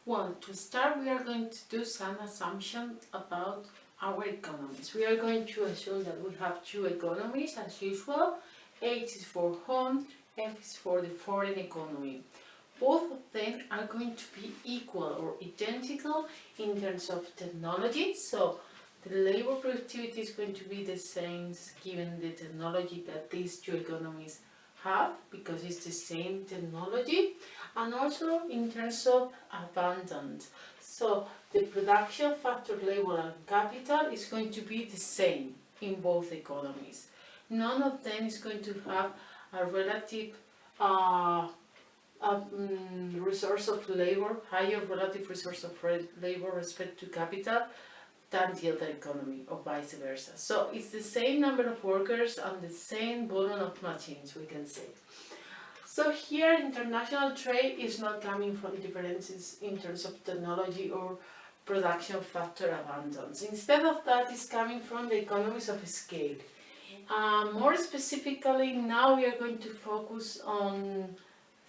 Well, to start, we are going to do some assumptions about our economies. We are going to assume that we have two economies as usual. H is for home, F is for the foreign economy. Both of them are going to be equal or identical in terms of technology. So the labor productivity is going to be the same given the technology that these two economies have, because it's the same technology, and also in terms of abundance. So the production factor, labor and capital is going to be the same in both economies. None of them is going to have a relative resource of labor, higher relative resource of labor respect to capital than the other economy, or vice versa. So it's the same number of workers and the same volume of machines, we can say. So here international trade is not coming from differences in terms of technology or production factor abundance. Instead of that, it's coming from the economies of scale. More specifically, now we are going to focus on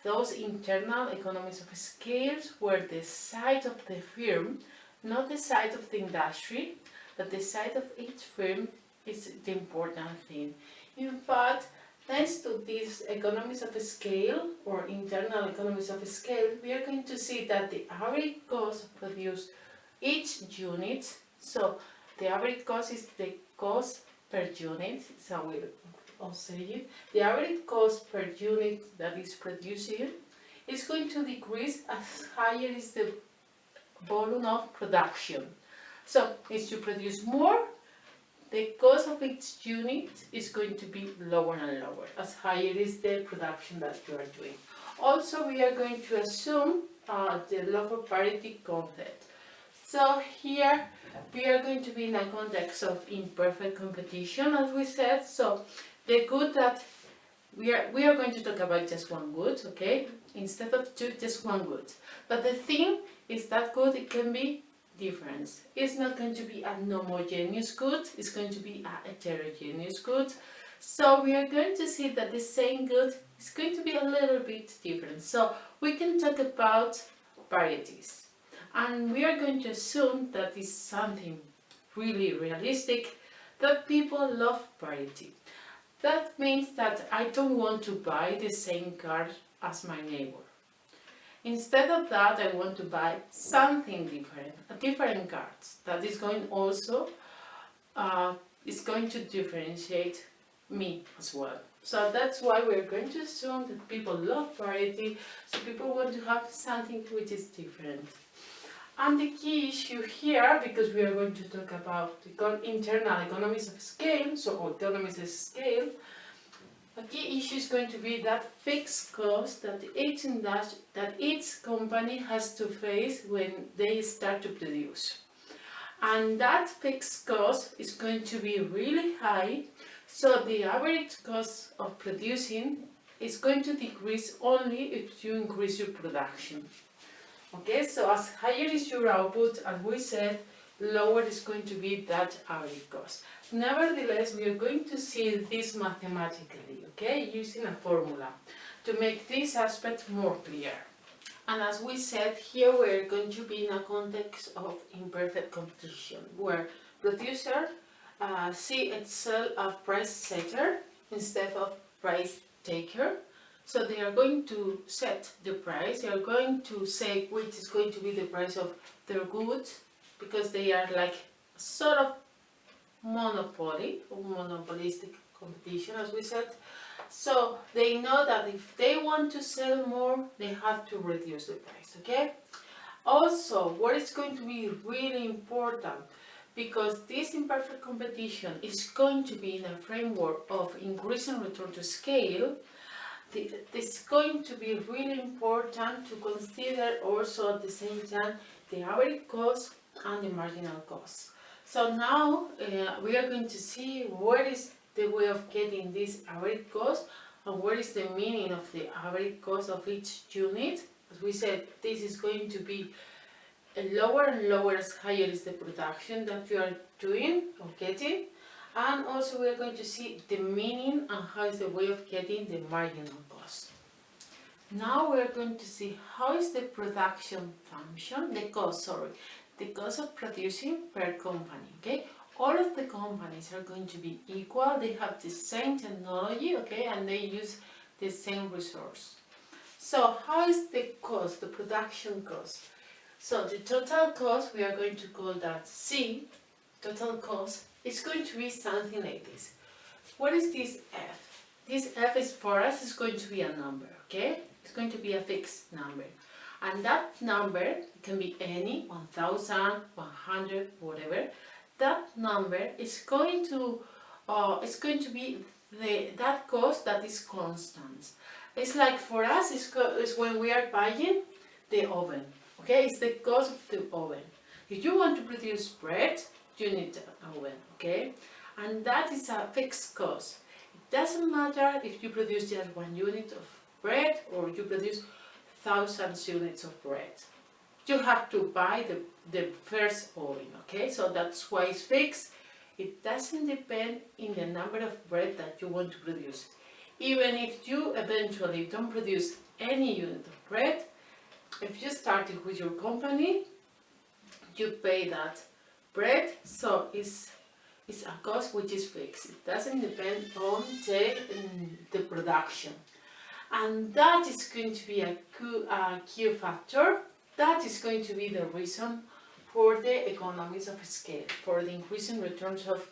those internal economies of scales where the size of the firm, not the size of the industry, but the size of each firm is the important thing. In fact, thanks to these economies of scale or internal economies of scale, we are going to see that the average cost of produce each unit, so the average cost is the cost per unit, so I'll say it, the average cost per unit that is producing is going to decrease as higher is the volume of production. So if you produce more, the cost of each unit is going to be lower and lower as higher is the production that you are doing. Also, we are going to assume the law of parity concept. So here we are going to be in a context of imperfect competition, as we said. So the good that we are going to talk about just one good, okay? Instead of two, just one good. But the thing is that good, it can be different. It's not going to be an homogeneous good, it's going to be a heterogeneous good. So we are going to see that the same good is going to be a little bit different. So we can talk about varieties. And we are going to assume that is something really realistic, that people love variety. That means that I don't want to buy the same car as my neighbor. Instead of that, I want to buy something different, a different car that is going also is going to differentiate me as well. So that's why we're going to assume that people love variety, so people want to have something which is different. And the key issue here, because we are going to talk about the internal economies of scale, so economies of scale, a key issue is going to be that fixed cost that each company has to face when they start to produce. And that fixed cost is going to be really high, so the average cost of producing is going to decrease only if you increase your production. Okay, so as higher is your output, as we said, lower is going to be that average cost. Nevertheless, we are going to see this mathematically, okay, using a formula to make this aspect more clear. And as we said, here we're going to be in a context of imperfect competition, where producer see itself as price setter instead of price taker. So they are going to set the price, they are going to say which is going to be the price of their goods, because they are like sort of monopoly or monopolistic competition, as we said. So they know that if they want to sell more, they have to reduce the price, okay? Also, what is going to be really important, because this imperfect competition is going to be in a framework of increasing return to scale, it's going to be really important to consider also at the same time the average cost and the marginal cost. So now we are going to see what is the way of getting this average cost and what is the meaning of the average cost of each unit. As we said, this is going to be lower and lower as higher is the production that you are doing or getting. And also we are going to see the meaning and how is the way of getting the marginal cost. Now we're going to see how is the production function, the cost of producing per company, okay? All of the companies are going to be equal, they have the same technology, okay, and they use the same resource. So how is the cost, the production cost? So the total cost, we are going to call that C, total cost, is going to be something like this. What is this F? This F is for us is going to be a number, okay? It's going to be a fixed number. And that number can be any, 1000, 100, whatever. That number is going to be that cost that is constant. It's like for us, it's when we are buying the oven, okay? It's the cost of the oven. If you want to produce bread, you need an oven, okay? And that is a fixed cost. It doesn't matter if you produce just 1 unit of bread or you produce thousands units of bread. You have to buy the first oven, okay? So that's why it's fixed. It doesn't depend in the number of bread that you want to produce. Even if you eventually don't produce any unit of bread, if you started with your company, you pay that bread, so it's a cost which is fixed. It doesn't depend on the production. And that is going to be a key factor. That is going to be the reason for the economies of scale, for the increasing returns of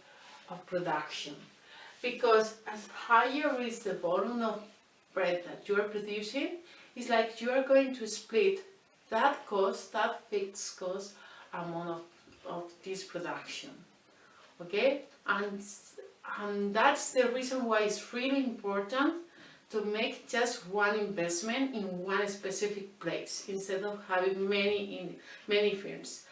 production. Because as higher is the volume of bread that you are producing, it's like you are going to split that cost, that fixed cost, amount of this production. Okay, and that's the reason why it's really important to make just one investment in one specific place instead of having many firms.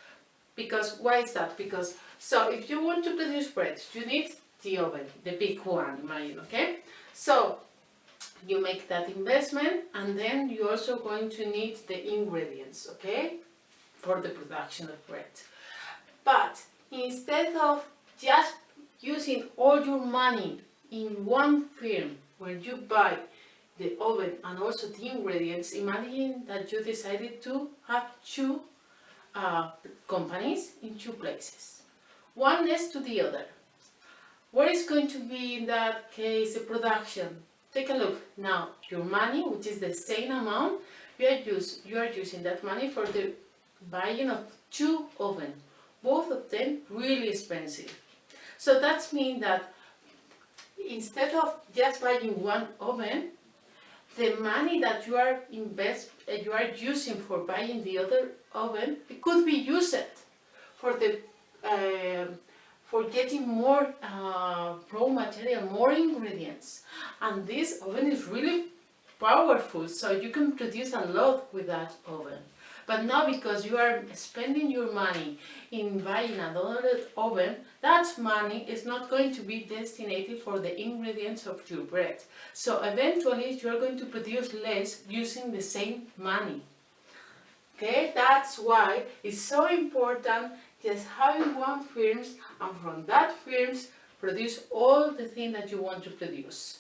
Because why is that? Because so if you want to produce bread, you need the oven, the big one, imagine, okay? So you make that investment, and then you're also going to need the ingredients, okay, for the production of bread. But instead of just using all your money in one firm where you buy the oven and also the ingredients, imagine that you decided to have two companies in two places, one next to the other. What is going to be in that case the production? Take a look now. Your money, which is the same amount, you are using that money for the buying of two ovens, both of them really expensive. So that means that instead of just buying one oven, the money that you are using for buying the other oven, it could be used for the for getting more raw material, more ingredients. And this oven is really powerful, so you can produce a lot with that oven. But now, because you are spending your money in buying another oven, that money is not going to be destined for the ingredients of your bread. So eventually you are going to produce less using the same money. Okay, that's why it's so important just having one firm, and from that firm produce all the things that you want to produce.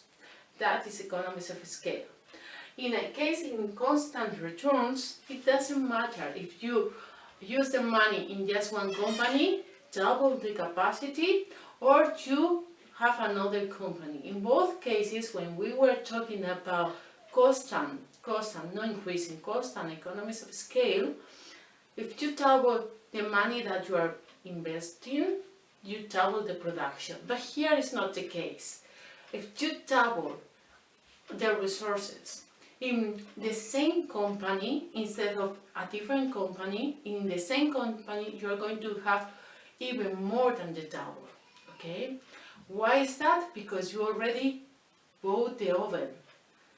That is economies of scale. In a case in constant returns, it doesn't matter if you use the money in just one company, double the capacity, or you have another company. In both cases, when we were talking about cost and not increasing cost and economies of scale, if you double the money that you are investing, you double the production. But here is not the case. If you double the resources in the same company instead of a different company, in the same company you are going to have even more than the double. Okay? Why is that? Because you already bought the oven.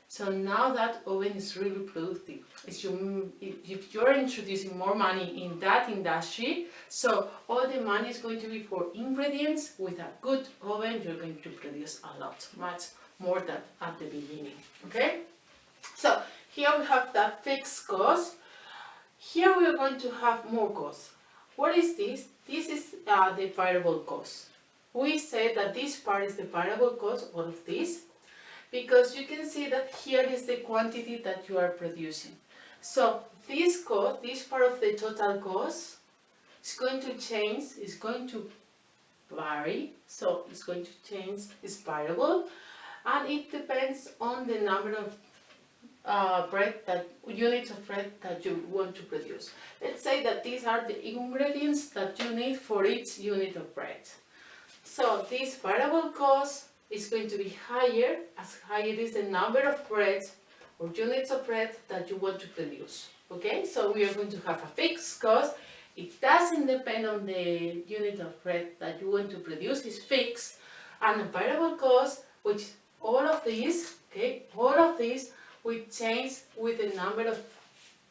So now that oven is really productive. If you're introducing more money in that industry, so all the money is going to be for ingredients. With a good oven, you're going to produce a lot, much more than at the beginning. Okay? So here we have that fixed cost. Here we are going to have more costs. What is this? This is the variable cost. We said that this part is the variable cost, all of this, because you can see that here is the quantity that you are producing. So this cost, this part of the total cost, is going to change, is going to vary, so it's going to change, it's variable, and it depends on the number of units of bread that you want to produce. Let's say that these are the ingredients that you need for each unit of bread. So this variable cost is going to be higher as higher is the number of bread or units of bread that you want to produce. Okay, so we are going to have a fixed cost. It doesn't depend on the unit of bread that you want to produce, it's fixed, and a variable cost, which all of these, okay, all of these will change with the number of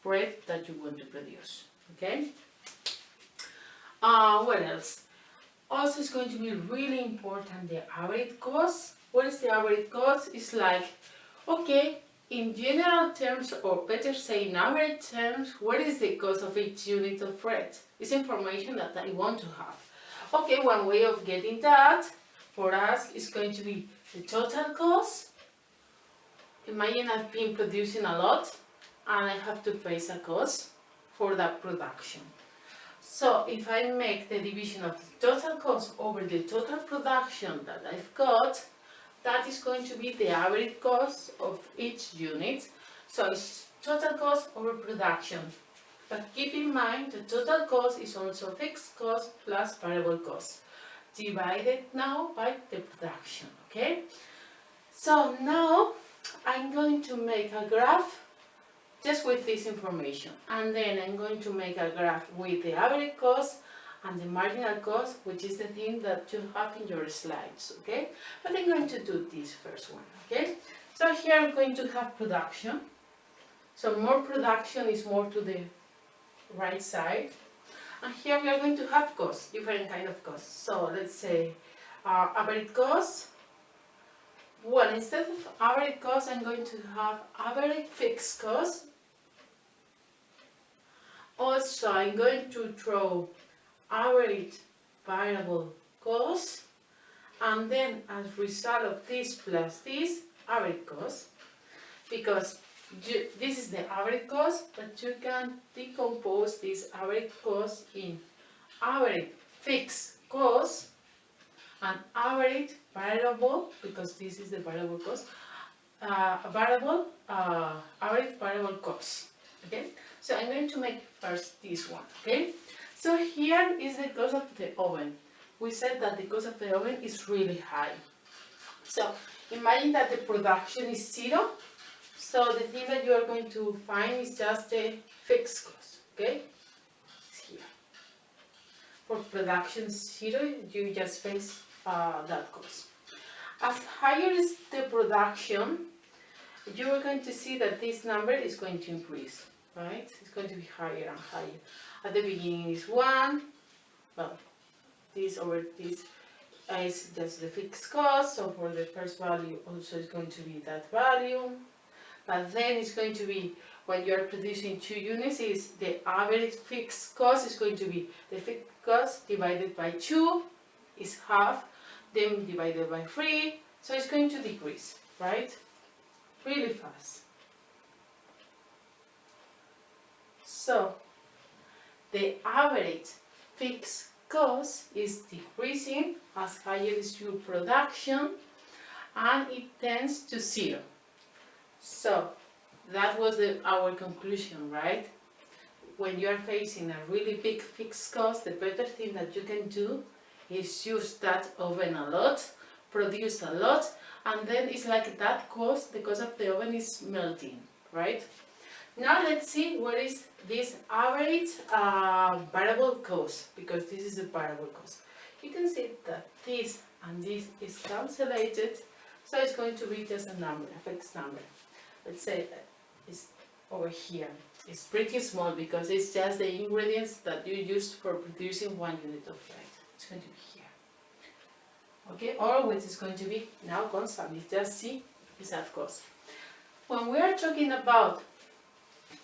bread that you want to produce. Okay. What else? Also, it's going to be really important the average cost. What is the average cost? It's like, okay, in general terms, or better say in average terms, what is the cost of each unit of bread? It's information that I want to have. Okay, one way of getting that for us is going to be the total cost. Imagine I've been producing a lot and I have to face a cost for that production. So if I make the division of the total cost over the total production that I've got, that is going to be the average cost of each unit. So it's total cost over production. But keep in mind the total cost is also fixed cost plus variable cost, divided now by the production. Okay? So now I'm going to make a graph just with this information, and then I'm going to make a graph with the average cost and the marginal cost, which is the thing that you have in your slides, okay? But I'm going to do this first one, okay? So here I'm going to have production. So more production is more to the right side. And here we are going to have costs, different kind of costs. So let's say average cost. Well, instead of average cost, I'm going to have average fixed cost. Also, I'm going to throw average variable cost, and then as a result of this plus this, average cost, because this is the average cost, but you can decompose this average cost in average fixed cost and average variable, because this is the variable cost, average variable cost. Okay, so I'm going to make first this one. Okay, so here is the cost of the oven. We said that the cost of the oven is really high. So imagine that the production is 0. So the thing that you are going to find is just the fixed cost. Okay, it's here. For production 0, you just face that cost. As higher is the production, you are going to see that this number is going to increase, right? It's going to be higher and higher. At the beginning is 1, well, this over this is just the fixed cost, so for the first value also is going to be that value. But then it's going to be, when you are producing 2 units, is the average fixed cost is going to be the fixed cost divided by 2 is half, then divided by 3, so it's going to decrease, right? Really fast. So the average fixed cost is decreasing as higher is your production, and it tends to 0. So that was our conclusion, right? When you are facing a really big fixed cost, the better thing that you can do is use that oven a lot, produce a lot, and then it's like that cost, the cost of the oven is melting, right? Now let's see what is this average variable cost, because this is a variable cost. You can see that this and this is cancelled, so it's going to be just a number, a fixed number. Let's say it's over here. It's pretty small because it's just the ingredients that you use for producing 1 unit of bread. It's going to be here. Okay, always it's going to be now constant. You just see is that cost. When we are talking about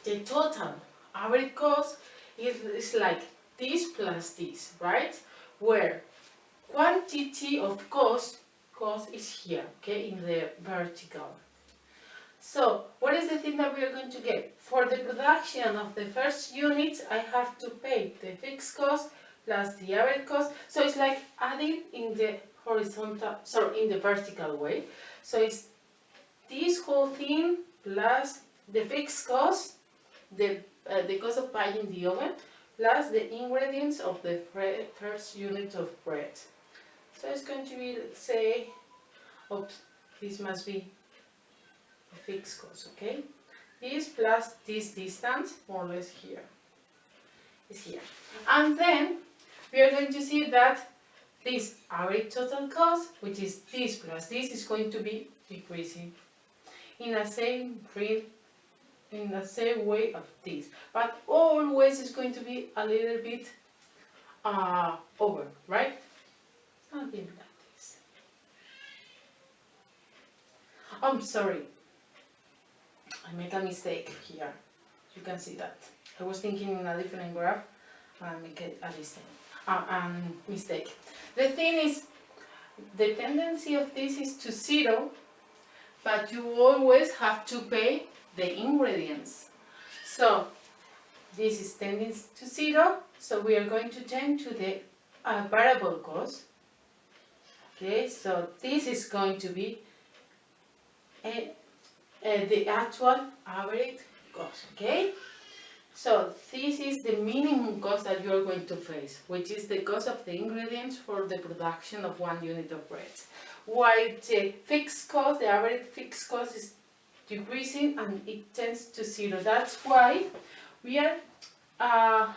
the total average cost, it's like this plus this, right? Where quantity of cost cost is here, okay, in the vertical. So, what is the thing that we are going to get? For the production of the first unit, I have to pay the fixed cost plus the average cost. So it's like adding in the in the vertical way. So it's this whole thing plus the fixed cost, the cost of buying the oven, plus the ingredients of the first unit of bread. So it's going to be, let's say, oops, this must be the fixed cost, okay? This plus this distance, more or less here, is here. And then we are going to see that this average total cost, which is this plus this, is going to be decreasing in the same way of this, but always is going to be a little bit over, right? Something like this. I'm sorry, I made a mistake here. You can see that. I was thinking in a different graph and make it a mistake. The thing is, the tendency of this is to zero, but you always have to pay the ingredients. So this is tending to zero, so we are going to tend to the variable cost. Okay, so this is going to be the actual average cost, okay? So this is the minimum cost that you are going to face, which is the cost of the ingredients for the production of 1 unit of bread. While the fixed cost, the average fixed cost is decreasing and it tends to zero. That's why we are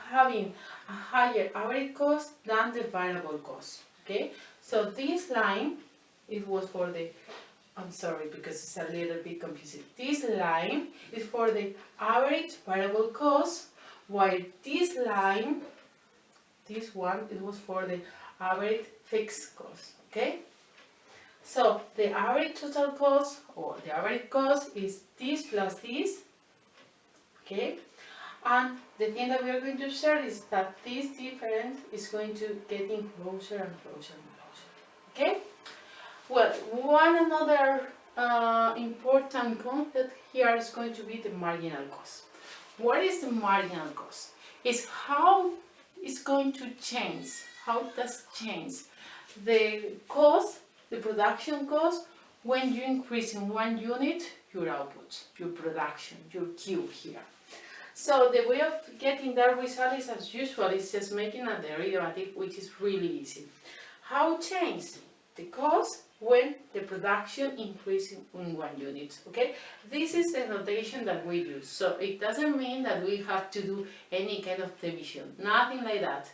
having a higher average cost than the variable cost, okay? So this line, it was for the, I'm sorry because it's a little bit confusing. This line is for the average variable cost, while this line, this one, it was for the average fixed cost, okay? So the average total cost, or the average cost, is this plus this, okay? And the thing that we are going to observe is that this difference is going to getting closer and closer and closer, okay? Well, one another important concept here is going to be the marginal cost. What is the marginal cost? It's how it's going to change, how it does change the cost, the production cost, when you increase in 1 unit your output, your production, your Q here. So the way of getting that result is as usual, it's just making a derivative, which is really easy. How change the cost when the production increases in 1 unit, okay? This is the notation that we use, so it doesn't mean that we have to do any kind of division, nothing like that.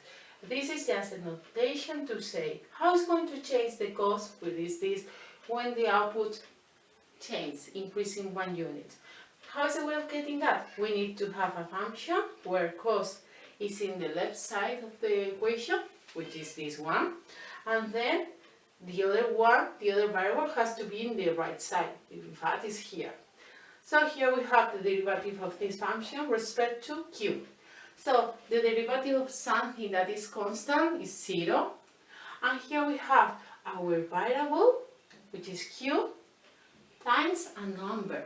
This is just a notation to say how it's going to change the cost with this when the output changes, increasing 1 unit. How is the way of getting that? We need to have a function where cost is in the left side of the equation, which is this one, and then the other one, the other variable, has to be in the right side. In fact, it's here. So here we have the derivative of this function with respect to Q. So the derivative of something that is constant is 0. And here we have our variable, which is Q, times a number.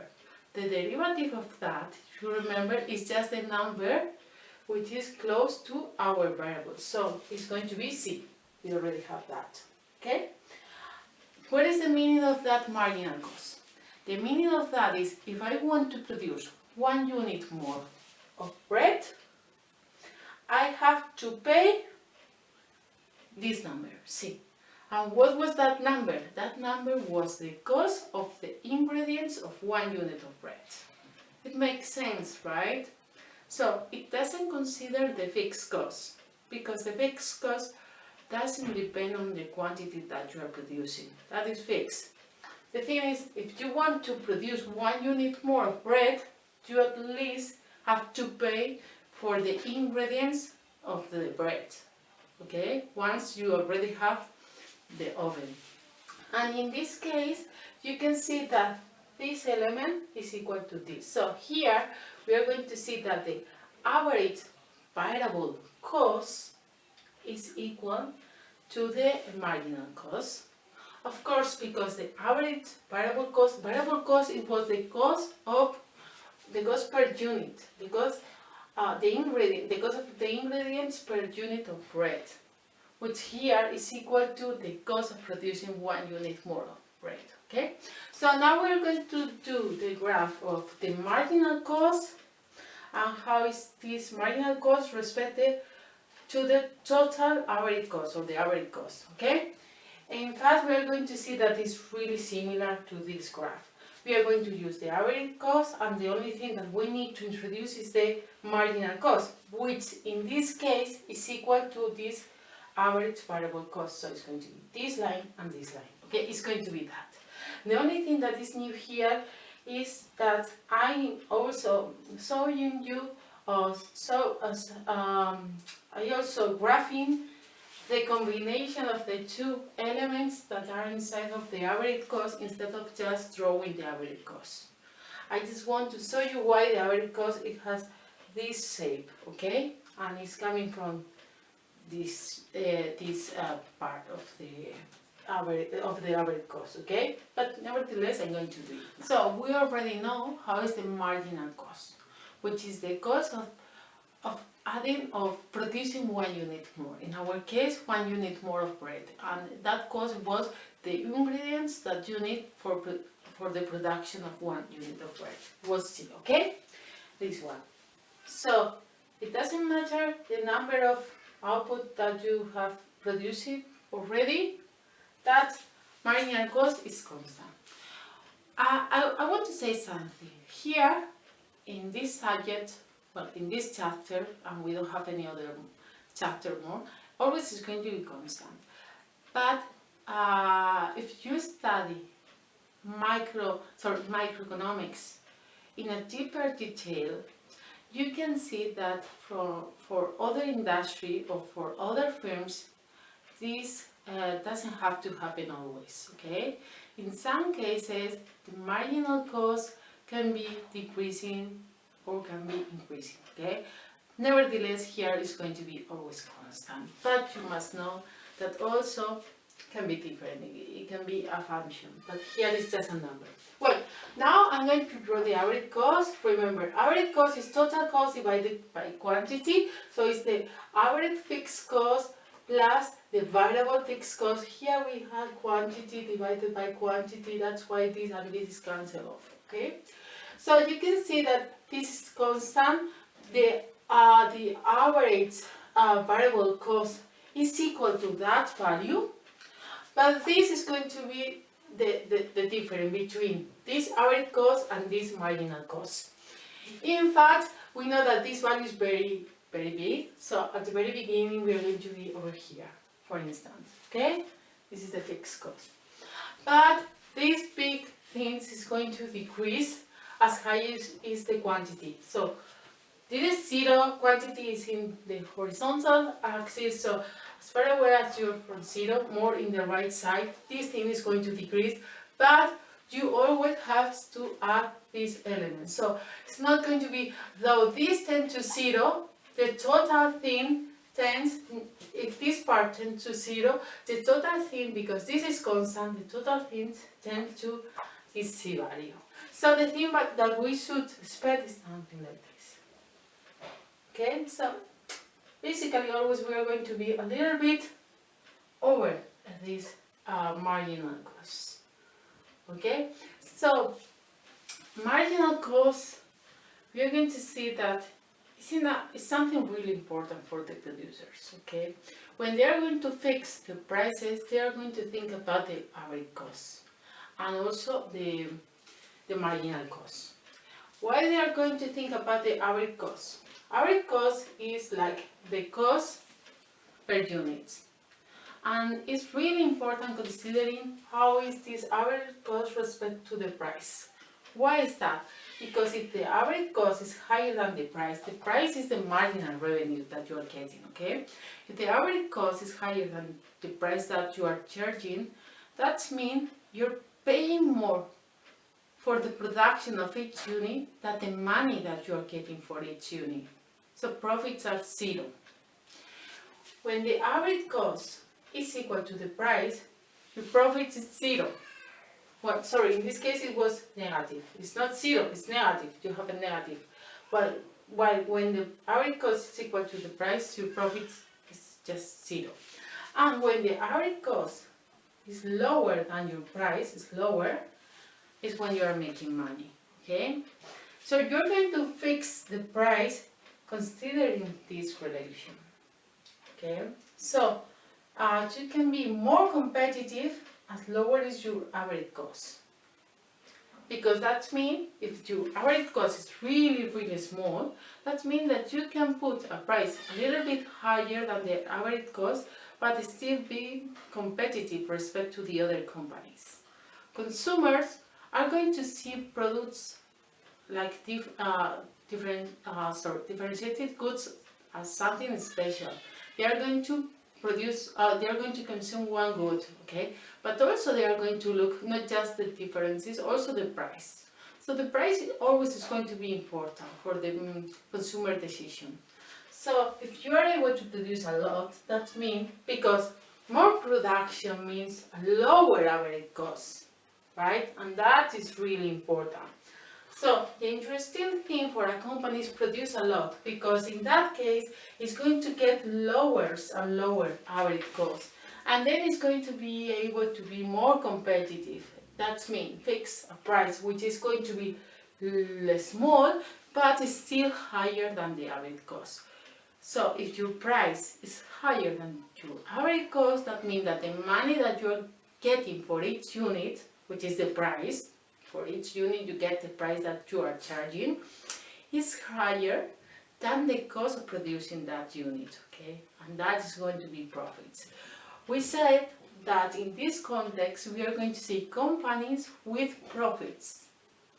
The derivative of that, if you remember, is just a number which is close to our variable. So it's going to be C. We already have that. Okay? What is the meaning of that marginal cost? The meaning of that is if I want to produce 1 unit more of bread, I have to pay this number, C. And what was that number? That number was the cost of the ingredients of 1 unit of bread. It makes sense, right? So it doesn't consider the fixed cost, because the fixed cost doesn't depend on the quantity that you are producing. That is fixed. The thing is, if you want to produce 1 unit more of bread, you at least have to pay for the ingredients of the bread. Okay? Once you already have the oven. And in this case, you can see that this element is equal to this. So here, we are going to see that the average variable cost is equal to the marginal cost. Of course, because the average variable cost, it was the cost per unit, because the cost of the ingredients per unit of bread, which here is equal to the cost of producing 1 unit more of bread. Okay, so now we're going to do the graph of the marginal cost and how is this marginal cost respected to the total average cost or the average cost. Okay, in fact, we are going to see that it's really similar to this graph. We are going to use the average cost, and the only thing that we need to introduce is the marginal cost, which in this case is equal to this average variable cost. So it's going to be this line and this line. Okay, it's going to be that. The only thing that is new here is that I'm also showing you, I also graphing the combination of the two elements that are inside of the average cost instead of just drawing the average cost. I just want to show you why the average cost, it has this shape, okay? And it's coming from this part of the average cost, okay? But nevertheless, I'm going to do it. So we already know how is the marginal cost, which is the cost of producing 1 unit more. In our case, 1 unit more of bread, and that cost was the ingredients that you need for the production of 1 unit of bread. Was C, okay? This one. So it doesn't matter the number of output that you have produced already, that marginal cost is constant. I want to say something. Here, in this subject, well, in this chapter, and we don't have any other chapter more, always is going to be constant. But if you study microeconomics in a deeper detail, you can see that for other industry or for other firms, this doesn't have to happen always, okay? In some cases, the marginal cost can be decreasing or can be increasing, okay? Nevertheless, here is going to be always constant, but you must know that also can be different. It can be a function, but here is just a number. Well, now I'm going to draw the average cost. Remember, average cost is total cost divided by quantity, so it's the average fixed cost plus the variable fixed cost. Here we have quantity divided by quantity, that's why this and this is cancelled off, okay? So you can see that this is constant. The average variable cost is equal to that value, but this is going to be the difference between this average cost and this marginal cost. In fact, we know that this value is very, very big, so at the very beginning we are going to be over here, for instance, okay? This is the fixed cost. But this big thing is going to decrease as high is the quantity. So this is 0, quantity is in the horizontal axis, so as far away as you're from 0, more in the right side, this thing is going to decrease, but you always have to add this element. So it's not going to be, though this tends to 0, the total thing tends, if this part tends to 0, the total thing, because this is constant, the total thing tends to this C value. So the thing that we should expect is something like this. Okay, so basically always we are going to be a little bit over this marginal cost. Okay, so marginal cost, we are going to see that it's something really important for the producers. Okay, when they are going to fix the prices, they are going to think about the average cost and also the marginal cost. Why they are going to think about the average cost? Average cost is like the cost per unit, and it's really important considering how is this average cost respect to the price. Why is that? Because if the average cost is higher than the price is the marginal revenue that you are getting, okay? If the average cost is higher than the price that you are charging, that means you're paying more for the production of each unit than the money that you are getting for each unit. So profits are 0. When the average cost is equal to the price, your profit is zero. Well, sorry, in this case it was negative. It's not zero, it's negative. You have a negative. Well, while when the average cost is equal to the price, your profit is just zero. And when the average cost is lower than your price, is lower, is when you are making money. Okay? So you're going to fix the price considering this relation. Okay? So you can be more competitive as lower is your average cost. Because that means if your average cost is really, really small, that means that you can put a price a little bit higher than the average cost, but still be competitive with respect to the other companies. Consumers are going to see products like differentiated goods as something special. They are going to they are going to consume one good, okay? But also they are going to look not just the differences, also the price. So the price always is going to be important for the consumer decision. So if you are able to produce a lot, that means, because more production means a lower average cost, right? And that is really important. So the interesting thing for a company is produce a lot, because in that case it's going to get lower and lower average cost, and then it's going to be able to be more competitive. That means fix a price which is going to be small but is still higher than the average cost. So if your price is higher than your average cost, that means that the money that you're getting for each unit, which is the price, for each unit you get the price that you are charging, is higher than the cost of producing that unit, okay? And that is going to be profits. We said that in this context we are going to see companies with profits,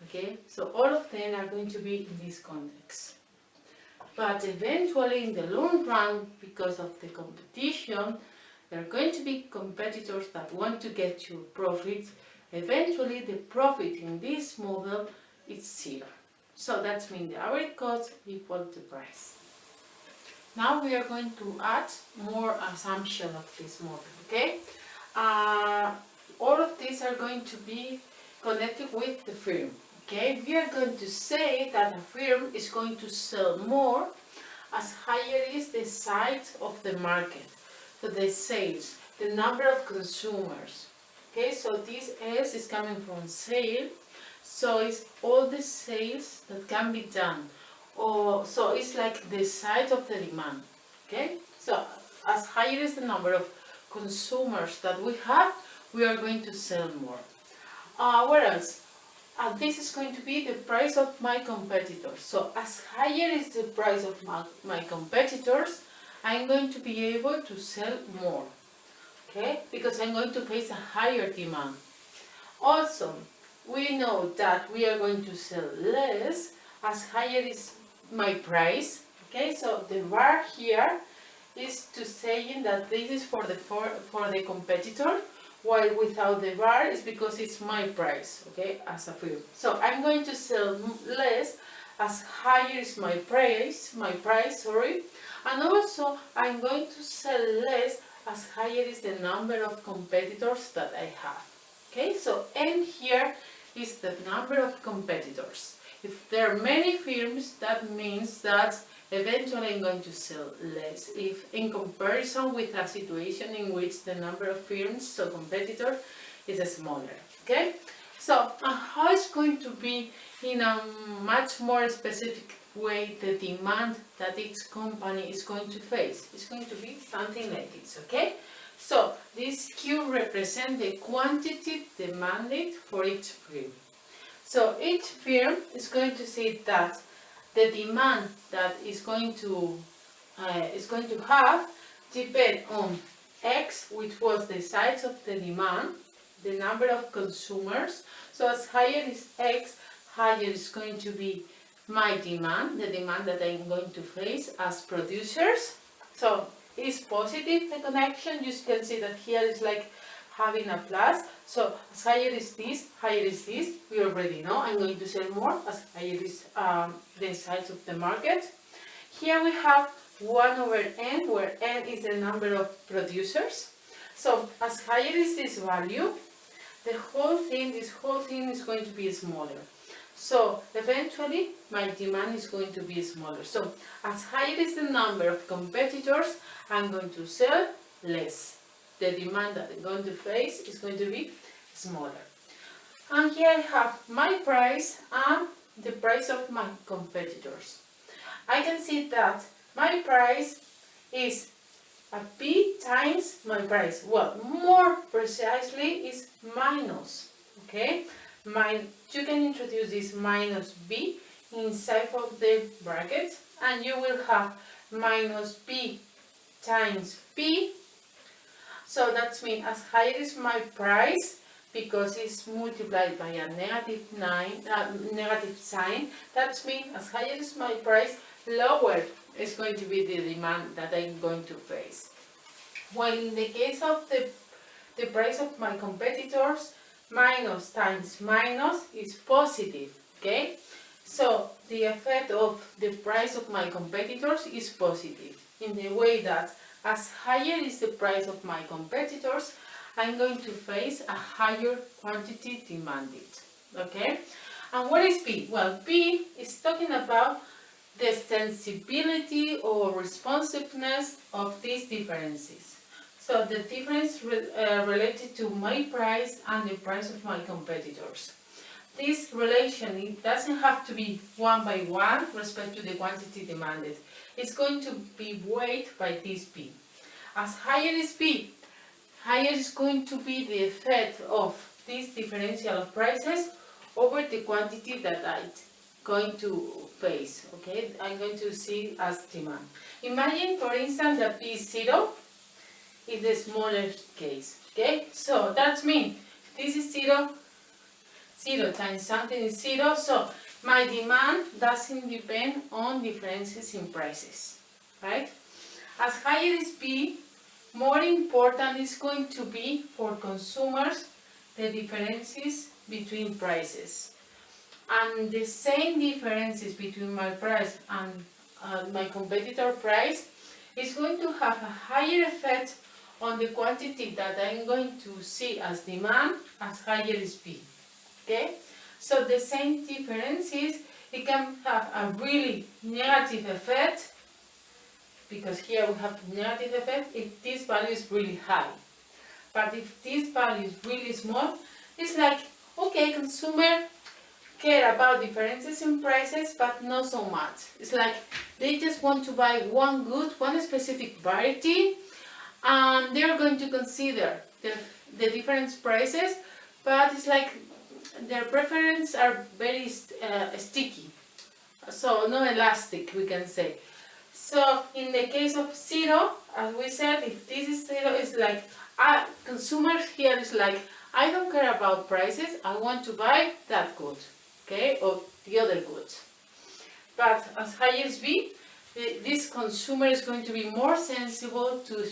okay? So all of them are going to be in this context. But eventually in the long run, because of the competition, there are going to be competitors that want to get your profits. Eventually the profit in this model is zero. So that means the average cost equal to price. Now we are going to add more assumption of this model, okay? All of these are going to be connected with the firm, okay? We are going to say that a firm is going to sell more as higher is the size of the market, so the sales, the number of consumers. Okay, so this S is coming from sale, so it's all the sales that can be done. Or so it's like the size of the demand. Okay, so as higher is the number of consumers that we have, we are going to sell more. Whereas this is going to be the price of my competitors. So as higher is the price of my competitors, I'm going to be able to sell more. Okay? Because I'm going to face a higher demand. Also, we know that we are going to sell less as higher is my price. Okay, so the bar here is to saying that this is for the competitor, while without the bar is because it's my price, okay, as a firm. So I'm going to sell less as higher is my price, and also I'm going to sell less as higher is the number of competitors that I have. Okay, so N here is the number of competitors. If there are many firms, that means that eventually I'm going to sell less, if in comparison with a situation in which the number of firms, so competitors, is smaller. Okay, so how is going to be in a much more specific way the demand that each company is going to face? It's going to be something like this. Okay, so this Q represents the quantity demanded for each firm. So each firm is going to say that the demand that is going to have depend on X, which was the size of the demand, the number of consumers. So as higher is X, higher is going to be my demand, the demand that I'm going to face as producers. So it's positive, the connection. You can see that here is like having a plus. So as higher is this, higher is this. We already know I'm going to sell more as higher is the size of the market. Here we have 1 over N, where N is the number of producers. So as higher is this value, this whole thing is going to be smaller. So eventually my demand is going to be smaller. So as higher is the number of competitors, I'm going to sell less. The demand that I'm going to face is going to be smaller. And here I have my price and the price of my competitors. I can see that my price is a P times my price. Well, more precisely is minus, okay? You can introduce this minus B inside of the bracket and you will have minus P times P. So that means as higher is my price, because it's multiplied by a negative sign, that means as higher is my price, lower is going to be the demand that I'm going to face. While in the case of the price of my competitors, minus times minus is positive, okay? So the effect of the price of my competitors is positive, in the way that as higher is the price of my competitors, I'm going to face a higher quantity demanded, okay? And what is P? Well, P is talking about the sensibility or responsiveness of these differences. So the difference related to my price and the price of my competitors. This relation, it doesn't have to be one by one respect to the quantity demanded. It's going to be weighed by this P. As higher is P, higher is going to be the effect of this differential of prices over the quantity that I'm going to face, okay? I'm going to see as demand. Imagine, for instance, that P is 0 is the smallest case, okay? So that means this is 0, 0 times something is 0, so my demand doesn't depend on differences in prices, right? As higher is P, more important is going to be for consumers the differences between prices. And the same differences between my price and my competitor price is going to have a higher effect on the quantity that I'm going to see as demand as higher is P. Okay? So the same differences, it can have a really negative effect, because here we have negative effect if this value is really high. But if this value is really small, it's like, okay, consumer care about differences in prices, but not so much. It's like they just want to buy one good, one specific variety, and they're going to consider the different prices, but it's like their preferences are very sticky, so no elastic, we can say. So in the case of 0, as we said, if this is 0, it's like consumers here is like, I don't care about prices, I want to buy that good, okay, or the other goods. But as high as B, this consumer is going to be more sensible to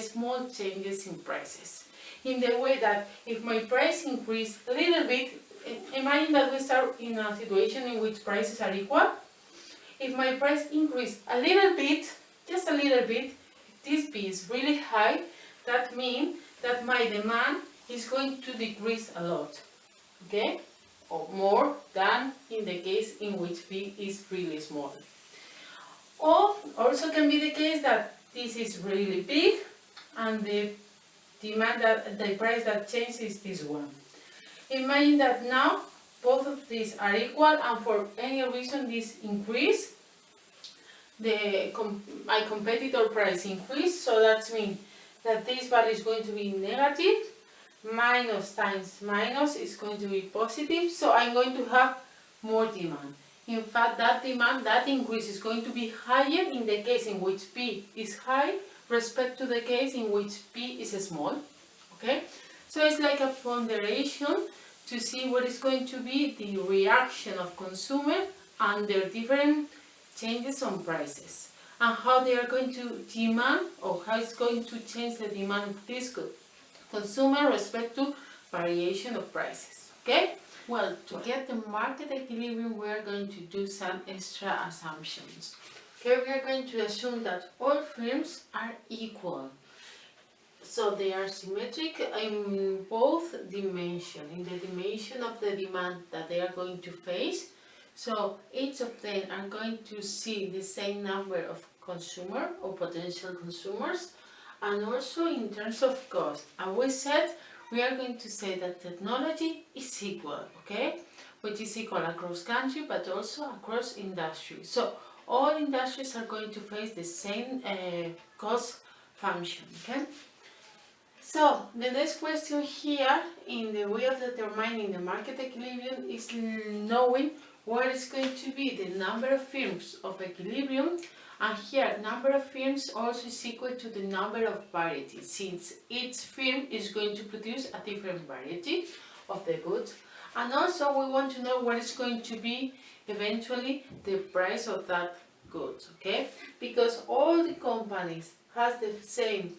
small changes in prices. In the way that if my price increase a little bit, imagine that we start in a situation in which prices are equal. If my price increase a little bit, just a little bit, this P is really high, that means that my demand is going to decrease a lot, okay? Or more than in the case in which P is really small. Or also can be the case that this is really big and the demand that the price that changes is this one. Imagine that now both of these are equal and for any reason this increase, my competitor price increase, so that means that this value is going to be negative, minus times minus is going to be positive, so I'm going to have more demand. In fact, that demand, that increase is going to be higher in the case in which P is high respect to the case in which P is small, okay? So it's like a ponderation to see what is going to be the reaction of consumer under different changes on prices and how they are going to demand, or how it's going to change the demand of this good consumer respect to variation of prices, okay? Well, to get the market equilibrium, we are going to do some extra assumptions. Okay, we are going to assume that all firms are equal. So they are symmetric in both dimensions, in the dimension of the demand that they are going to face. So each of them are going to see the same number of consumer or potential consumers, and also in terms of cost. And we said we are going to say that technology is equal, okay? Which is equal across country but also across industry. So all industries are going to face the same cost function, okay? So the next question here in the way of determining the market equilibrium is knowing what is going to be the number of firms of equilibrium, and here number of firms also is equal to the number of varieties, since each firm is going to produce a different variety of the goods. And also we want to know what is going to be eventually the price of that goods, okay? Because all the companies has the same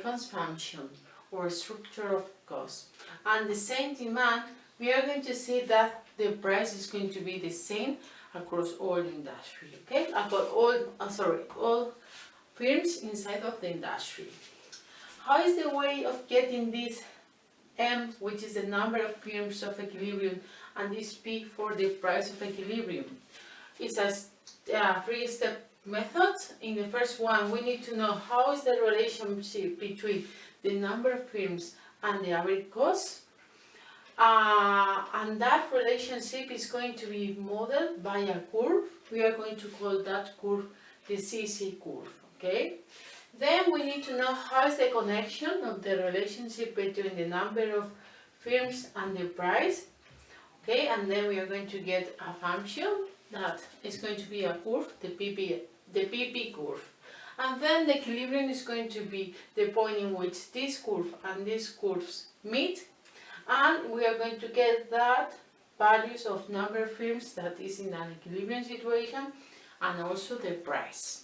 consumption or structure of cost and the same demand, we are going to see that the price is going to be the same across all industry, okay? Across all firms inside of the industry. How is the way of getting this M, which is the number of firms of equilibrium, and this P for the price of equilibrium? It's a three-step method. In the first one, we need to know how is the relationship between the number of firms and the average cost. And that relationship is going to be modeled by a curve. We are going to call that curve the CC curve, okay? Then we need to know how is the connection of the relationship between the number of firms and the price, okay? And then we are going to get a function that is going to be a curve, the PP curve. And then the equilibrium is going to be the point in which this curve and these curves meet, and we are going to get that values of number of firms that is in an equilibrium situation, and also the price.